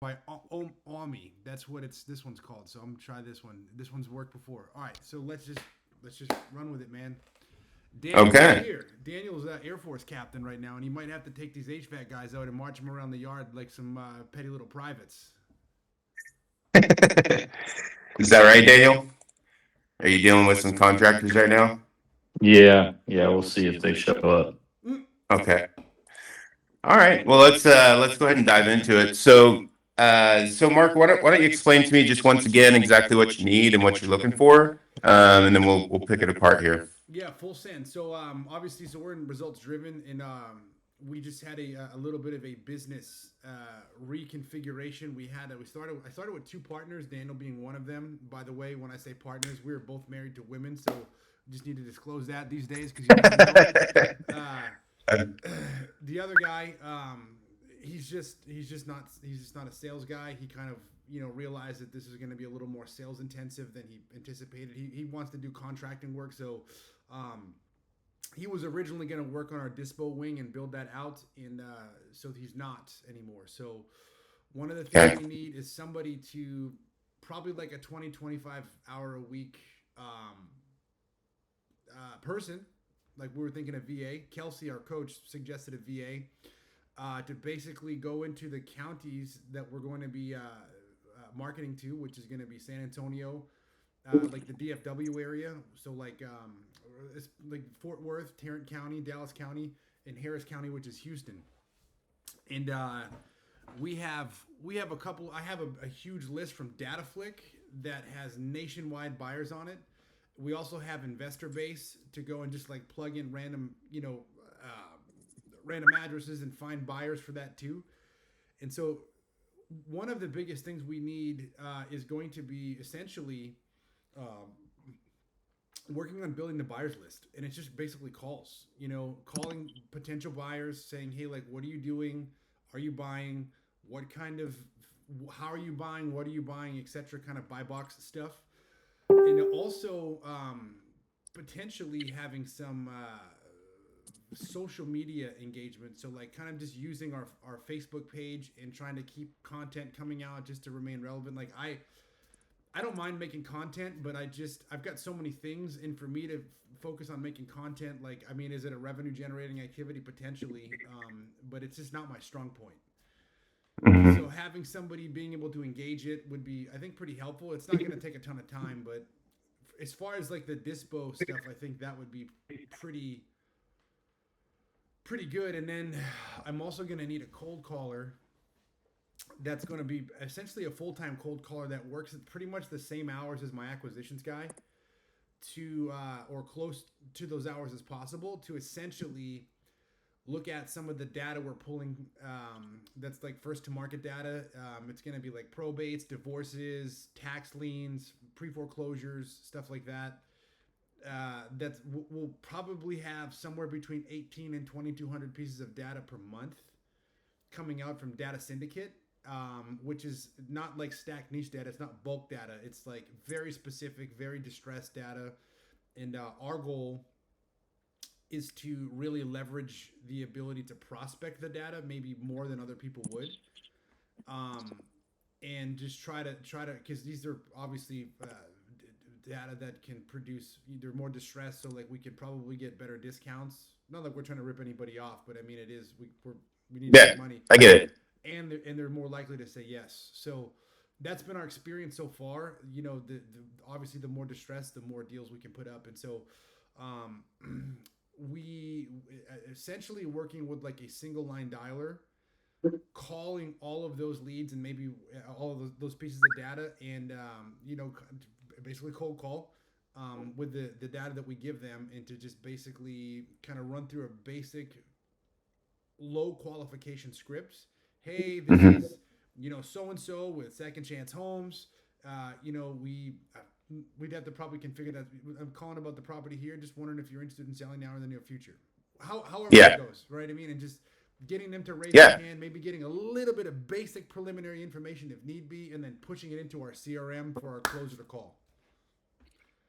by Omi. That's what it's. This one's called. So I'm gonna try this one. This one's worked before. All right. So let's just run with it, man. Daniel's Okay. here. Daniel's Air Force captain right now, and he might have to take these HVAC guys out and march them around the yard like some petty little privates. Is that right, Daniel? Are you dealing with some contractors right now? Yeah, yeah, we'll see if they show up. Mm. Okay. All right. Well, let's go ahead and dive into it. So Mark, why don't you explain to me just once again exactly what you need and what you're looking for, and then we'll pick it apart here. Yeah, full send. So obviously, so we're in results driven, and we just had a little bit of a business reconfiguration. I started with two partners, Daniel being one of them. By the way, when I say partners, we were both married to women, so just need to disclose that these days because you never know. The other guy, he's just not a sales guy. He kind of realized that this is going to be a little more sales intensive than he anticipated. He wants to do contracting work, so um, he was originally going to work on our dispo wing and build that out, and so he's not anymore. So one of the things Okay. we need is somebody to probably like a 20-25 hour a week person. Like we were thinking of VA. Kelsey, our coach, suggested a VA to basically go into the counties that we're going to be marketing to, which is going to be San Antonio, like the DFW area. So it's like Fort Worth, Tarrant County, Dallas County, and Harris County, which is Houston. And we have a couple. I have a huge list from DataFlick that has nationwide buyers on it. We also have Investor Base to go and just like plug in random, random addresses and find buyers for that too. And so, one of the biggest things we need is going to be essentially um, working on building the buyers list, and it's just basically calls. Calling potential buyers, saying, "Hey, like, what are you doing? Are you buying? What kind of? How are you buying? What are you buying? Etc." Kind of buy box stuff, and also potentially having some social media engagement. So like kind of just using our Facebook page and trying to keep content coming out just to remain relevant. Like I don't mind making content, but I've got so many things, and for me to focus on making content, like I mean, is it a revenue generating activity potentially? But it's just not my strong point. Mhm. So having somebody being able to engage it would be, I think, pretty helpful. It's not going to take a ton of time, but as far as like the dispo stuff, I think that would be pretty pretty good. And then I'm also going to need a cold caller that's going to be essentially a full time cold caller that works at pretty much the same hours as my acquisitions guy to or close to those hours as possible to essentially look at some of the data we're pulling that's like first to market data. It's going to be like probates, divorces, tax liens, pre foreclosures, stuff like that. We'll probably have somewhere between 18 and 2,200 pieces of data per month coming out from Data Syndicate, which is not like stacked niche data. It's not bulk data. It's like very specific, very distressed data. And our goal is to really leverage the ability to prospect the data, maybe more than other people would, um, and just try to because these are obviously data that can produce either more distress, so like we could probably get better discounts. Not like we're trying to rip anybody off, but I mean it is we need to Yeah, make money, I get it. and they're more likely to say yes. So that's been our experience so far. The obviously the more distress, the more deals we can put up, and so um, we essentially working with like a single line dialer, calling all of those leads and maybe all of those pieces of data, and basically cold call with the data that we give them, and to just basically kind of run through a basic low qualification scripts. Hey, this Hmm. is so and so with Second Chance Homes. We'd have to probably configure that. I'm calling about the property here. Just wondering if you're interested in selling now or in the near future. However that Yeah, goes, right? I mean, and just getting them to raise their yeah, hand, maybe getting a little bit of basic preliminary information if need be, and then pushing it into our CRM for our closer to call.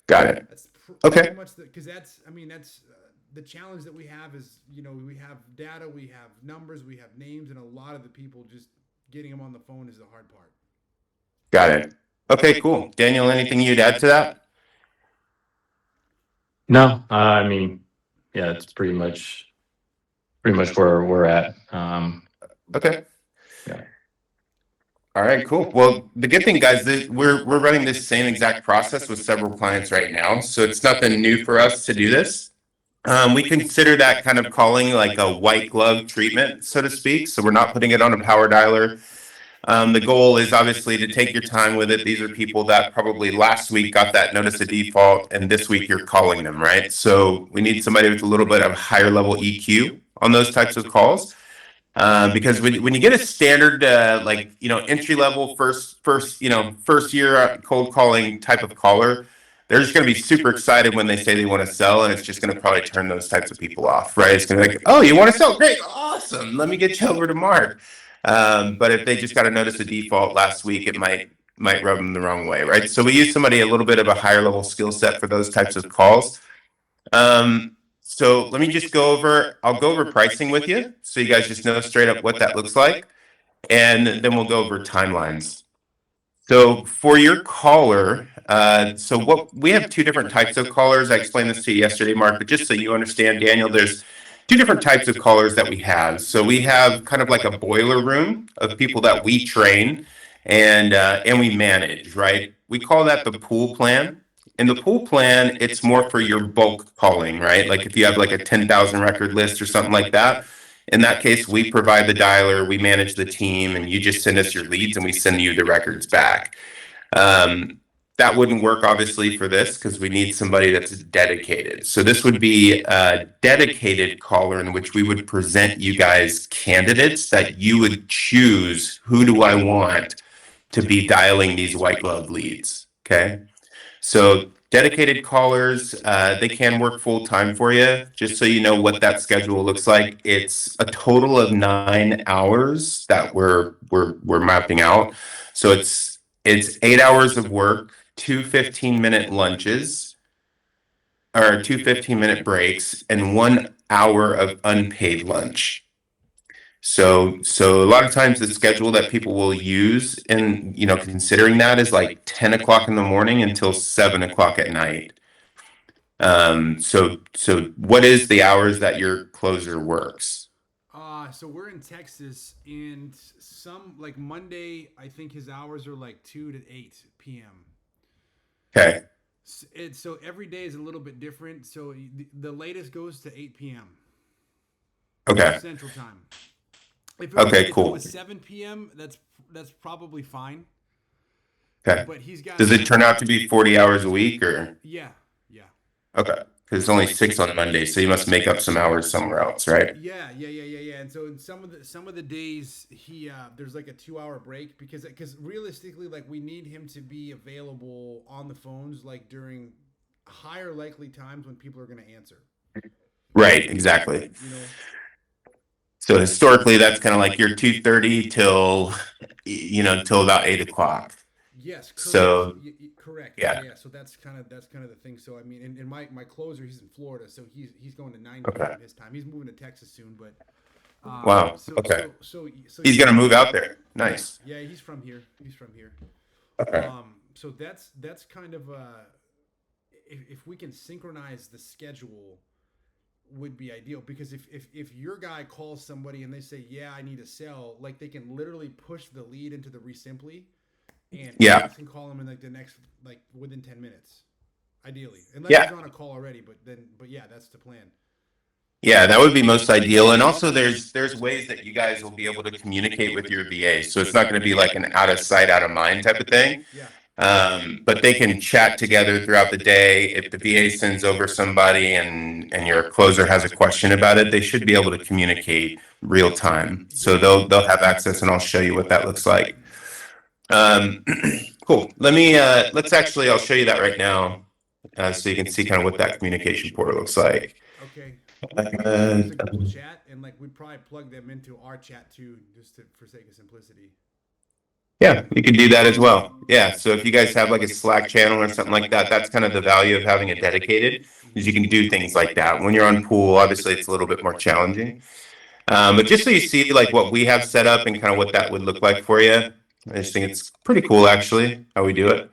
got it. That's pretty Okay. much because that's the challenge that we have is we have data, we have numbers, we have names, and a lot of the people just getting them on the phone is the hard part. Got it. Okay, cool. Daniel, anything you'd add to that? No, I mean, yeah, it's pretty much where we're at. Okay. Yeah. All right, cool. Well, the good thing, guys, we're running this same exact process with several clients right now, so it's nothing new for us to do this. We consider that kind of calling like a white glove treatment, so to speak. So we're not putting it on a power dialer. The goal is obviously to take your time with it. These are people that probably last week got that notice of default, and this week you're calling them, right? So we need somebody with a little bit of higher level EQ on those types of calls. Because when you get a standard like entry level first year cold calling type of caller, they're just going to be super excited when they say they want to sell, and it's just going to probably turn those types of people off, right? It's going to be like, oh, you want to sell? Great, awesome. Let me get you over to Mark. But if they just got a notice of default last week, it might rub them the wrong way, right? So we use somebody a little bit of a higher level skill set for those types of calls. So let me just I'll go over pricing with you so you guys just know straight up what that looks like. And then we'll go over timelines. So for your caller, we have two different types of callers. I explained this to you yesterday, Mark, but just so you understand, Daniel, there's two different types of callers that we have. So we have kind of like a boiler room of people that we train and we manage, right? We call that the pool plan. In the pool plan, it's more for your bulk calling, right? Like if you have like a 10,000 record list or something like that, in that case, we provide the dialer, we manage the team, and you just send us your leads and we send you the records back. That wouldn't work obviously for this because we need somebody that's dedicated. So this would be a dedicated caller in which we would present you guys candidates that you would choose, who do I want to be dialing these white glove leads, okay? So dedicated callers, they can work full time for you. Just so you know what that schedule looks like, it's a total of 9 hours that we're mapping out. So it's 8 hours of work, 2 15-minute lunches, or 2 15-minute breaks, and 1 hour of unpaid lunch. So a lot of times the schedule that people will use in, considering that is like 10 o'clock in the morning until 7 o'clock at night. So what is the hours that your closer works? So we're in Texas, and some like Monday, I think his hours are like 2 to 8 p.m. Okay. So every day is a little bit different. So the latest goes to 8 p.m. Okay. Central Time. If it cool. If it was 7 p.m., that's probably fine. Okay. But he's got. Does it turn out to be 40 hours a week or? Yeah. Okay. Because it's only 6 on Monday, so you must make up some hours somewhere else, right? Yeah. And so in some of the days he there's like a 2-hour break because realistically, like, we need him to be available on the phones like during higher likely times when people are going to answer. Right. Exactly. So historically, that's kind of like your 2:30 till about 8 o'clock. Yes. Correct. So correct. Yeah. So that's kind of the thing. So I mean, and my closer, he's in Florida, so he's going to 9 Okay. p.m. his time. He's moving to Texas soon, but Wow. Okay. So He's gonna move out there. Nice. Yeah, he's from here. Okay. So that's kind of if we can synchronize the schedule, would be ideal, because if your guy calls somebody and they say, yeah, I need to sell, like, they can literally push the lead into the Resimpli and Yeah. can call them in like the next, like, within 10 minutes, ideally, unless Yeah. he's on a call already. But yeah, that's the plan. Yeah, that would be most ideal. And also there's ways that you guys will be able to communicate with your VA. So it's not going to be like an out of sight, out of mind type of thing. Yeah. But they can chat together throughout the day. If the VA sends over somebody and your closer has a question about it, they should be able to communicate real time. So they'll have access, and I'll show you what that looks like. Cool. I'll show you that right now, so you can see kind of what that communication portal looks like. Okay. It's a Google chat, and like we'd probably plug them into our chat too, for sake of simplicity. Yeah, you can do that as well. Yeah, so if you guys have like a Slack channel or something like that, that's kind of the value of having it dedicated, is you can do things like that. When you're on pool, obviously it's a little bit more challenging. But just so you see like what we have set up and kind of what that would look like for you, I just think it's pretty cool actually how we do it.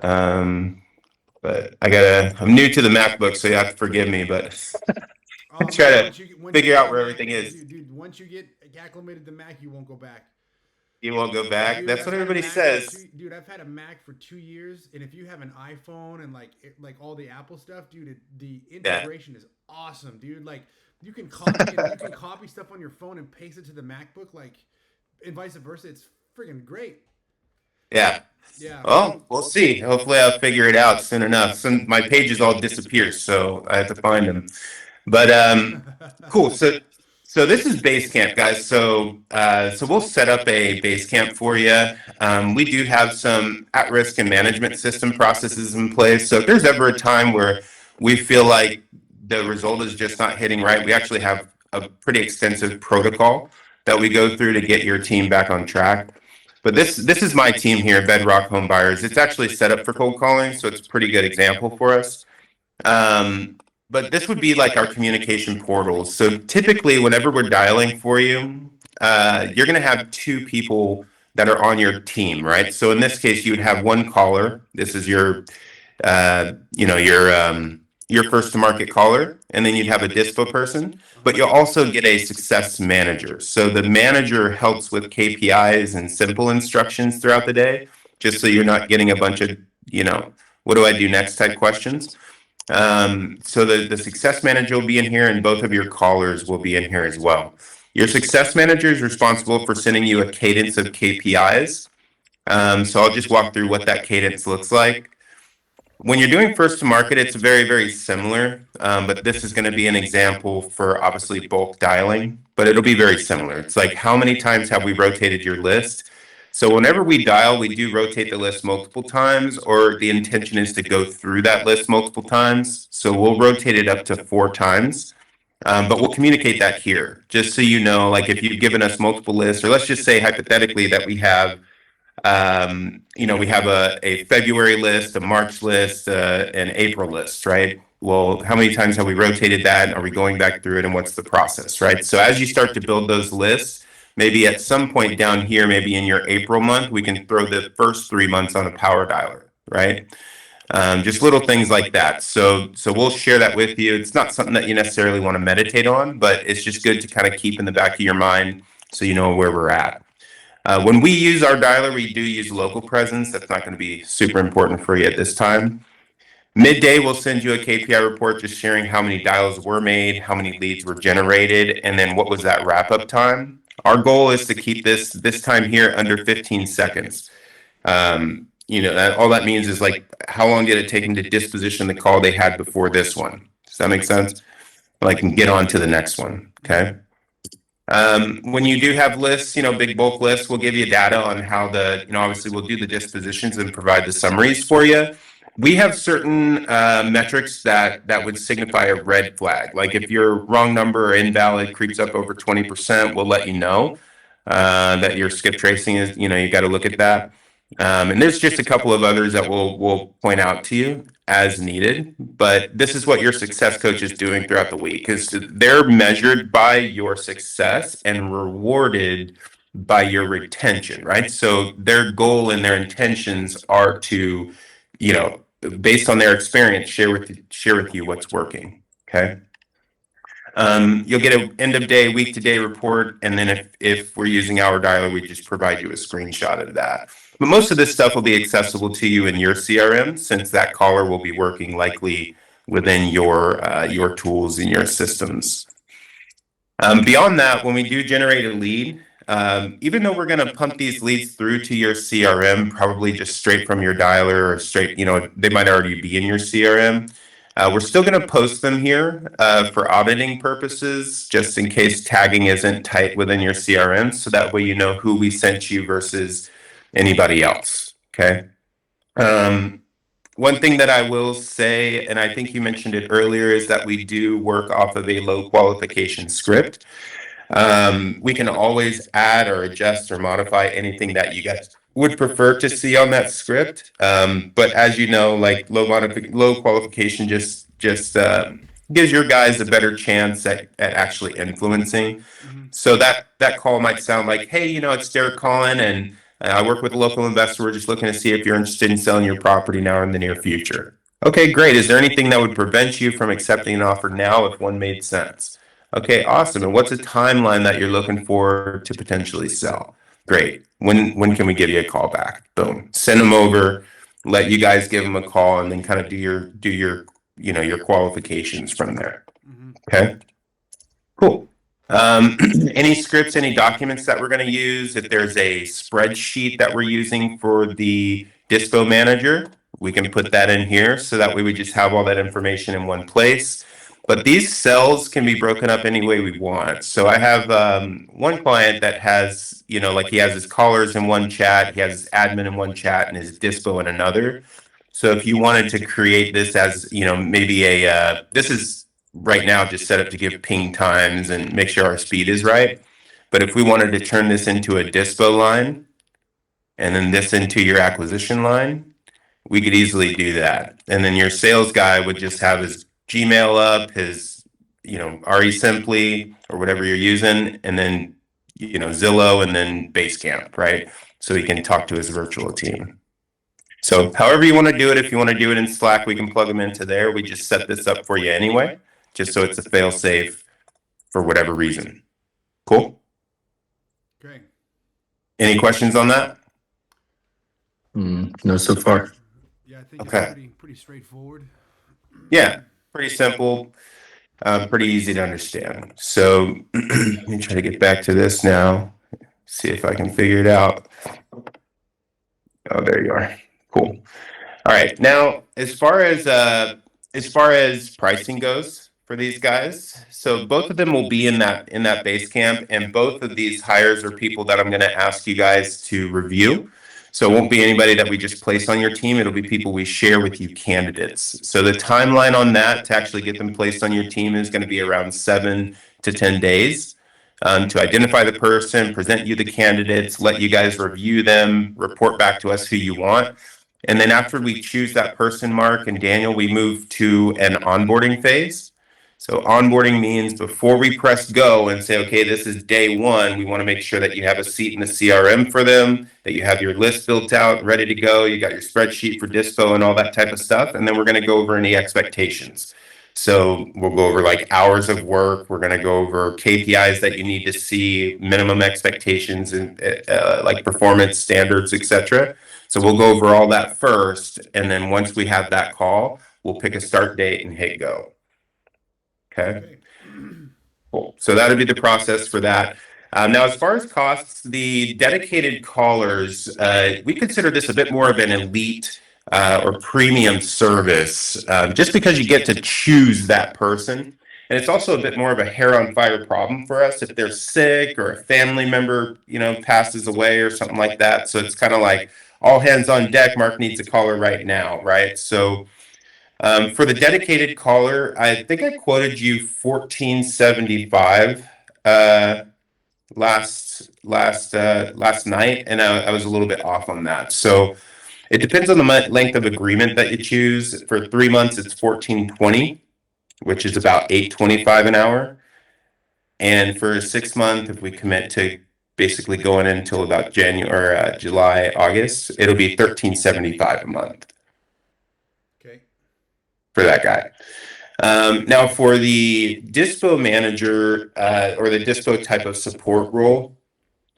But I'm new to the MacBook, so you have to forgive me, but try to figure out where everything is. Dude, once you get acclimated to Mac, you won't go back. You won't go back. Dude, That's I've what had a everybody Mac says. dude, I've had a Mac for 2 years, and if you have an iPhone and like all the Apple stuff, dude, the integration is awesome, dude. Like you can copy stuff on your phone and paste it to the MacBook, like, and vice versa. It's friggin' great. Yeah. Yeah. Well, we'll see. Hopefully, I'll figure it out soon enough. My pages all disappear, so I have to find them. But cool. So this is Basecamp, guys. So we'll set up a Basecamp for you. We do have some at-risk and management system processes in place. So if there's ever a time where we feel like the result is just not hitting right, we actually have a pretty extensive protocol that we go through to get your team back on track. But this is my team here, Bedrock Home Buyers. It's actually set up for cold calling, so it's a pretty good example for us. But this would be like our communication portals. So typically, whenever we're dialing for you, you're going to have two people that are on your team, right? So in this case, you would have one caller. This is your first to market caller, and then you'd have a dispo person. But you'll also get a success manager. So the manager helps with KPIs and simple instructions throughout the day, just so you're not getting a bunch of, what do I do next type questions. So the success manager will be in here, and both of your callers will be in here as well. Your success manager is responsible for sending you a cadence of KPIs. So I'll just walk through what that cadence looks like. When you're doing first to market, it's very, very similar, but this is going to be an example for obviously bulk dialing, but it'll be very similar. It's like, how many times have we rotated your list? So whenever we dial, we do rotate the list multiple times, or the intention is to go through that list multiple times. So we'll rotate it up to 4 times, but we'll communicate that here, just so you know, like if you've given us multiple lists, or let's just say hypothetically that we have we have a February list, a March list, an April list, right? Well, how many times have we rotated that? Are we going back through it, and what's the process, right? So as you start to build those lists, maybe at some point down here, maybe in your April month, we can throw the first 3 months on a power dialer, right? Just little things like that. So we'll share that with you. It's not something that you necessarily want to meditate on, but it's just good to kind of keep in the back of your mind so you know where we're at. When we use our dialer, we do use local presence. That's not going to be super important for you at this time. Midday, we'll send you a KPI report just sharing how many dials were made, how many leads were generated, and then what was that wrap-up time. Our goal is to keep this time here under 15 seconds. All that means is like, how long did it take them to disposition the call they had before this one? Does that make sense? Like, and get on to the next one, okay? When you do have lists, big bulk lists, we'll give you data on how obviously we'll do the dispositions and provide the summaries for you. We have certain metrics that would signify a red flag. Like if your wrong number or invalid creeps up over 20%, we'll let you know that your skip tracing is, you got to look at that. And there's just a couple of others that we'll point out to you as needed, but this is what your success coach is doing throughout the week, is they're measured by your success and rewarded by your retention, right? So their goal and their intentions are to, based on their experience, share with you what's working. Okay. You'll get an end of day, week to day report, and then if we're using our dialer, we just provide you a screenshot of that. But most of this stuff will be accessible to you in your CRM, since that caller will be working likely within your tools and your systems. Beyond that, when we do generate a lead, even though we're going to pump these leads through to your CRM, probably just straight from your dialer or straight, they might already be in your CRM. We're still going to post them here for auditing purposes, just in case tagging isn't tight within your CRM. So that way you know who we sent you versus anybody else. Okay. One thing that I will say, and I think you mentioned it earlier, is that we do work off of a low qualification script. We can always add or adjust or modify anything that you guys would prefer to see on that script. But as you know, like low qualification just gives your guys a better chance at actually influencing. So that call might sound like, hey, it's Derek calling, and I work with a local investor. We're just looking to see if you're interested in selling your property now or in the near future. Okay, great. Is there anything that would prevent you from accepting an offer now if one made sense? Okay, awesome. And what's a timeline that you're looking for to potentially sell? Great. When can we give you a call back? Boom. Send them over. Let you guys give them a call, and then kind of do your your qualifications from there. Okay. Cool. Any scripts, any documents that we're going to use? If there's a spreadsheet that we're using for the Dispo manager, we can put that in here so that way we just have all that information in one place. But these cells can be broken up any way we want. So I have one client that has, like he has his callers in one chat, he has his admin in one chat, and his Dispo in another. So if you wanted to create this as, maybe this is right now just set up to give ping times and make sure our speed is right. But if we wanted to turn this into a Dispo line and then this into your acquisition line, we could easily do that. And then your sales guy would just have his Gmail up, his, RE Simply or whatever you're using, and then, Zillow and then Basecamp, right? So he can talk to his virtual team. So however you want to do it, if you want to do it in Slack, we can plug them into there. We just set this up for you anyway, just so it's a fail safe for whatever reason. Cool. Okay. Any questions on that? No, so far. Yeah, I think Okay. it's pretty straightforward. Yeah, pretty simple, pretty easy to understand. So let me try to get back to this now. See if I can figure it out. Oh, there you are. Cool. All right. Now, as far as pricing goes for these guys, so both of them will be in that base camp, and both of these hires are people that I'm going to ask you guys to review. So it won't be anybody that we just place on your team. It'll be people we share with you, candidates. So the timeline on that to actually get them placed on your team is going to be around 7 to 10 days. To identify the person, present you the candidates, let you guys review them, report back to us who you want. And then after we choose that person, Mark and Daniel, we move to an onboarding phase. So onboarding means before we press go and say, okay, this is day one, we want to make sure that you have a seat in the CRM for them, that you have your list built out, ready to go, you got your spreadsheet for Dispo and all that type of stuff. And then we're going to go over any expectations. So we'll go over like hours of work. We're going to go over KPIs that you need to see, minimum expectations, and like performance standards, etc. So we'll go over all that first, and then once we have that call, we'll pick a start date and hit go. Okay. Cool. So that'll be the process for that. Now, as far as costs, the dedicated callers, we consider this a bit more of an elite or premium service, just because you get to choose that person. And it's also a bit more of a hair on fire problem for us if they're sick or a family member, passes away or something like that. So it's kind of like all hands on deck. Mark needs a caller right now, right? So for the dedicated caller, I think I quoted you $14.75 last night, and I was a little bit off on that. So it depends on the length of agreement that you choose. For 3 months, it's $14.20, which is about $8.25 an hour. And for 6 months, if we commit to basically going until about January, July, August, it'll be $13.75 a month. Okay. For that guy. Now for the Dispo manager or the Dispo type of support role.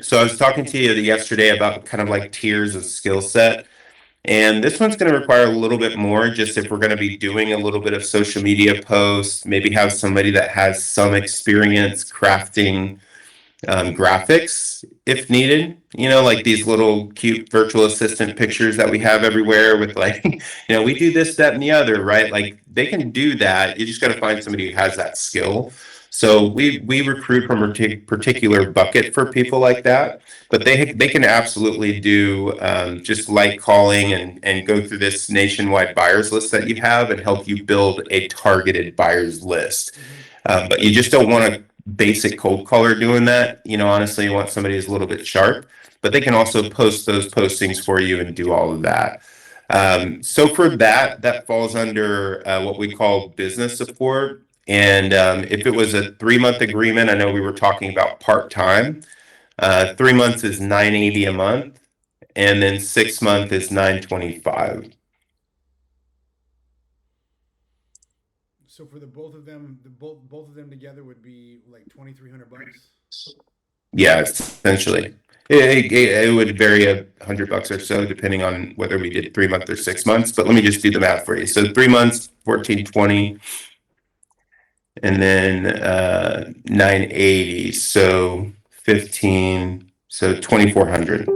So I was talking to you yesterday about kind of like tiers of skill set. And this one's going to require a little bit more, just if we're going to be doing a little bit of social media posts, maybe have somebody that has some experience crafting graphics if needed, like these little cute virtual assistant pictures that we have everywhere with like, we do this, that, and the other, right? Like they can do that. You just got to find somebody who has that skill. So we recruit from a particular bucket for people like that, but they can absolutely do just like calling and go through this nationwide buyers list that you have and help you build a targeted buyers list. But you just don't want a basic cold caller doing that. Honestly, you want somebody who's a little bit sharp, but they can also post those postings for you and do all of that. So for that falls under what we call business support. And if it was a 3-month agreement, I know we were talking about part-time. 3 months is $980 a month, and then 6 month is $925. So for the both of them, both of them together would be like $2,300. Yeah, essentially. It would vary $100 or so depending on whether we did 3 months or 6 months. But let me just do the math for you. So 3 months, 1420, and then 980. So 15, so 2400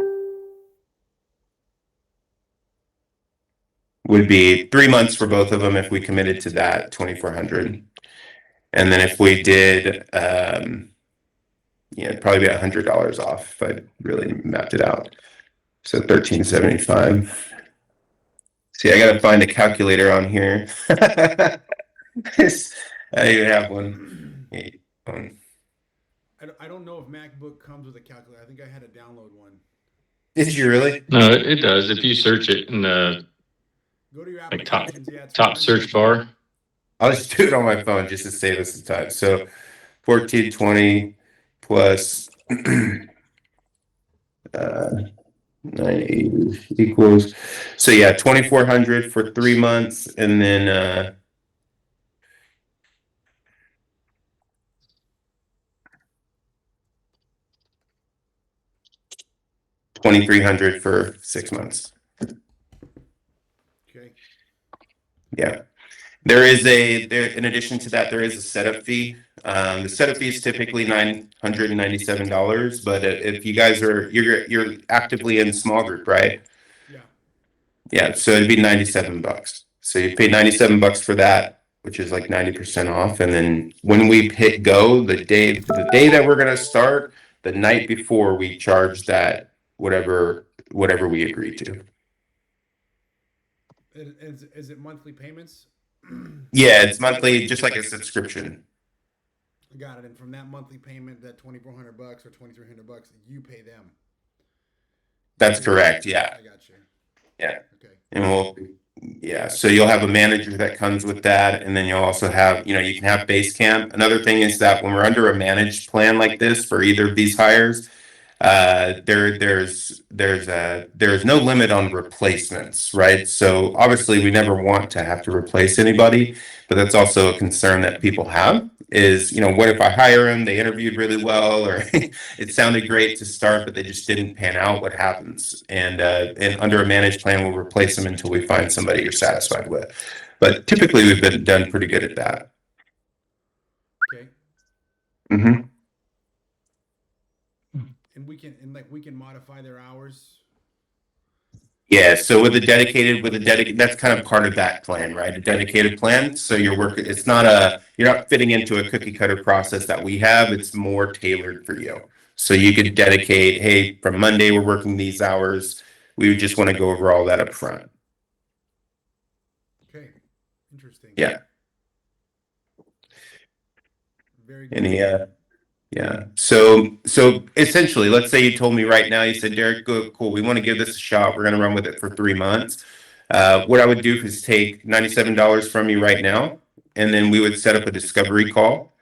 would be 3 months for both of them if we committed to that 2400. And then if we did it'd probably be $100 off if I really mapped it out. So 1375. See, I gotta find a calculator on here. I even have one. I don't know if MacBook comes with a calculator. I think I had to download one. Did you really? No, it does. If you search it in the Go to your like top applications. Yeah, it's top fine. search bar, I'll just do it on my phone just to save us some time. So 1420 plus 980 equals. So yeah, 2400 for 3 months, and then 2300 for 6 months. Okay. Yeah. In addition to that, there is a setup fee. The setup fee is typically $997, but if you guys you're actively in small group, right? Yeah. Yeah, so it'd be $97. So you pay $97 for that, which is like 90% off. And then when we hit go, the day that we're gonna start, the night before we charge that whatever we agree to. Is it monthly payments? Yeah, it's monthly, just like a subscription. Got it. And from that monthly payment, that $2,400 or $2,300, you pay them. That's correct. Yeah. I got you. Yeah. Okay. And so you'll have a manager that comes with that. And then you'll also have, you can have Basecamp. Another thing is that when we're under a managed plan like this for either of these hires, there's no limit on replacements, right? So obviously we never want to have to replace anybody, but that's also a concern that people have is, what if I hire them, they interviewed really well, or it sounded great to start, but they just didn't pan out, what happens? And under a managed plan, we'll replace them until we find somebody you're satisfied with. But typically we've done pretty good at that. Okay. Mm-hmm. And we can modify their hours. Yeah, so with a dedicated, that's kind of part of that plan, right? A dedicated plan. So you're not fitting into a cookie cutter process that we have. It's more tailored for you. So you could dedicate, hey, from Monday, we're working these hours. We would just want to go over all that up front. Okay. Interesting. Yeah. Very good. And yeah. So essentially, let's say you told me right now, you said, Derek, good, cool. We want to give this a shot. We're going to run with it for 3 months. What I would do is take $97 from you right now, and then we would set up a discovery call.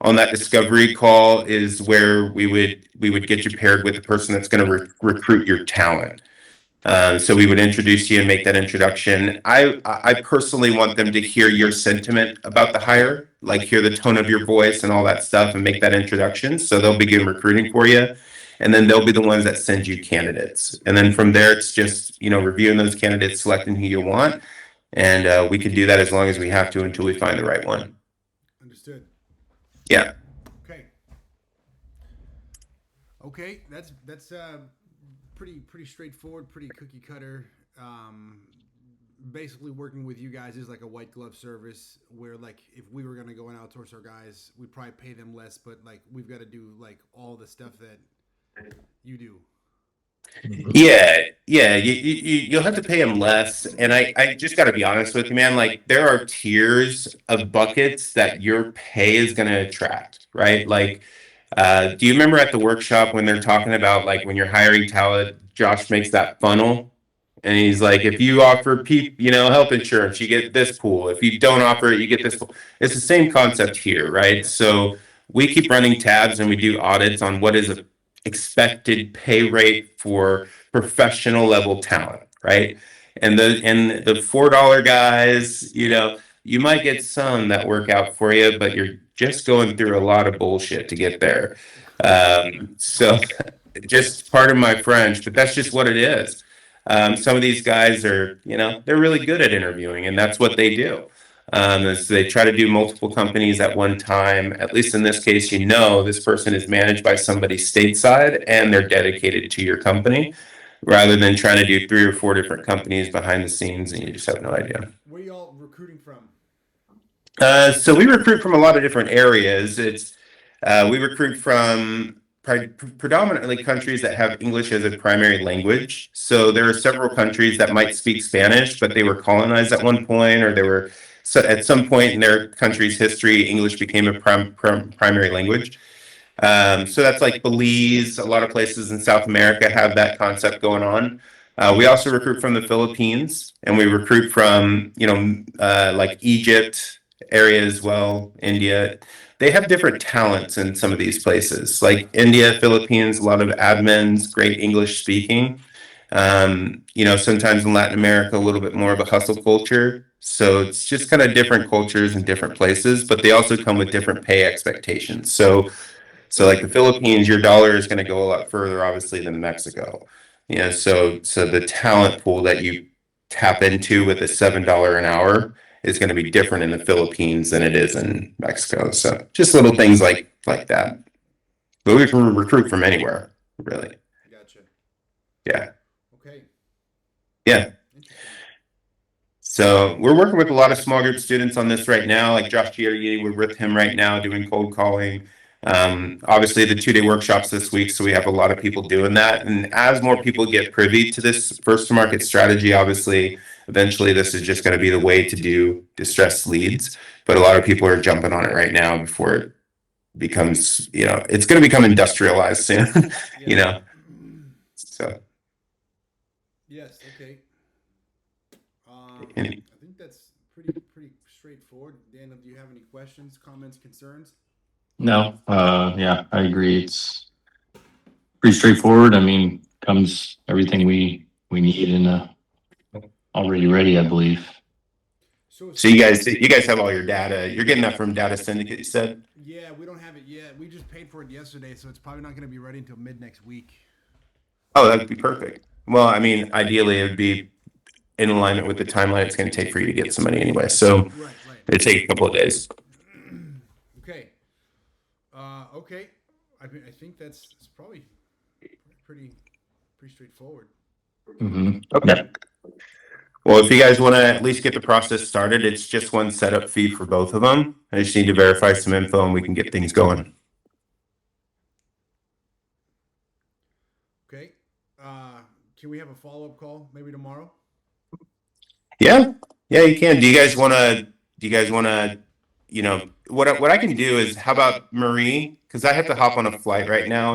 On that discovery call is where we would get you paired with the person that's going to recruit your talent. So we would introduce you and make that introduction. I personally want them to hear your sentiment about the hire, like hear the tone of your voice and all that stuff, and make that introduction. So they'll begin recruiting for you, and then they'll be the ones that send you candidates. And then from there, it's just reviewing those candidates, selecting who you want, and we could do that as long as we have to until we find the right one. Understood. Yeah. Okay. That's pretty straightforward, pretty cookie cutter. Basically working with you guys is like a white glove service where, like, if we were going to go and outsource our guys, we'd probably pay them less, but like we've got to do like all the stuff that you do. Yeah, you'll have to pay them less. And I just got to be honest with you, man. Like, there are tiers of buckets that your pay is going to attract, right? Like, do you remember at the workshop when they're talking about, like, when you're hiring talent, Josh makes that funnel And he's like, if you offer health insurance, you get this pool. If you don't offer it, you get this pool. It's the same concept here, right? So we keep running tabs and we do audits on what is a expected pay rate for professional level talent, right? And the $4 guys, you might get some that work out for you, but you're just going through a lot of bullshit to get there. So just pardon my French, but that's just what it is. Some of these guys are, they're really good at interviewing, and that's what they do. Is they try to do multiple companies at one time. At least in this case, this person is managed by somebody stateside and they're dedicated to your company, rather than trying to do 3 or 4 different companies behind the scenes and you just have no idea. Where are y'all recruiting from? So we recruit from a lot of different areas. We recruit from predominantly countries that have English as a primary language. So there are several countries that might speak Spanish, but they were colonized at one point, or they were at some point in their country's history, English became a primary language. So that's like Belize. A lot of places in South America have that concept going on. We also recruit from the Philippines, and we recruit from like Egypt area as well, India. They have different talents in some of these places, like India, Philippines, a lot of admins, great English speaking. Sometimes in Latin America, a little bit more of a hustle culture. So it's just kind of different cultures in different places, but they also come with different pay expectations. So like the Philippines, your dollar is going to go a lot further, obviously, than Mexico. So the talent pool that you tap into with a $7 an hour is going to be different in the Philippines than it is in Mexico. So just little things like that. But we can recruit from anywhere, really. Gotcha. Yeah. Okay. Yeah. So we're working with a lot of small group students on this right now. Like Josh Giardi, we're with him right now doing cold calling. Obviously the 2-day workshops this week, so we have a lot of people doing that. And as more people get privy to this first to market strategy, obviously, eventually this is just going to be the way to do distressed leads. But a lot of people are jumping on it right now before it becomes, it's going to become industrialized soon, So. Yes. Okay. I Any- think that's pretty straightforward. Daniel, do you have any questions, comments, concerns? No, yeah, I agree. It's pretty straightforward. I mean, comes everything we need in already ready, I believe. So you guys have all your data. You're getting that from Data Syndicate, you said? Yeah, we don't have it yet. We just paid for it yesterday, so it's probably not going to be ready until mid next week. Oh, that'd be perfect. Well, I mean, ideally it would be in alignment with the timeline it's going to take for you to get some money anyway. So Right. it'd take a couple of days. Okay. Okay. I think that's probably pretty straightforward. Mm-hmm. Okay. Well, if you guys want to at least get the process started, it's just one setup fee for both of them. I just need to verify some info and we can get things going. Okay. Can we have a follow-up call maybe tomorrow? Yeah, you can. Do you guys want to, what I can do is, how about Marie? Because I have to hop on a flight right now.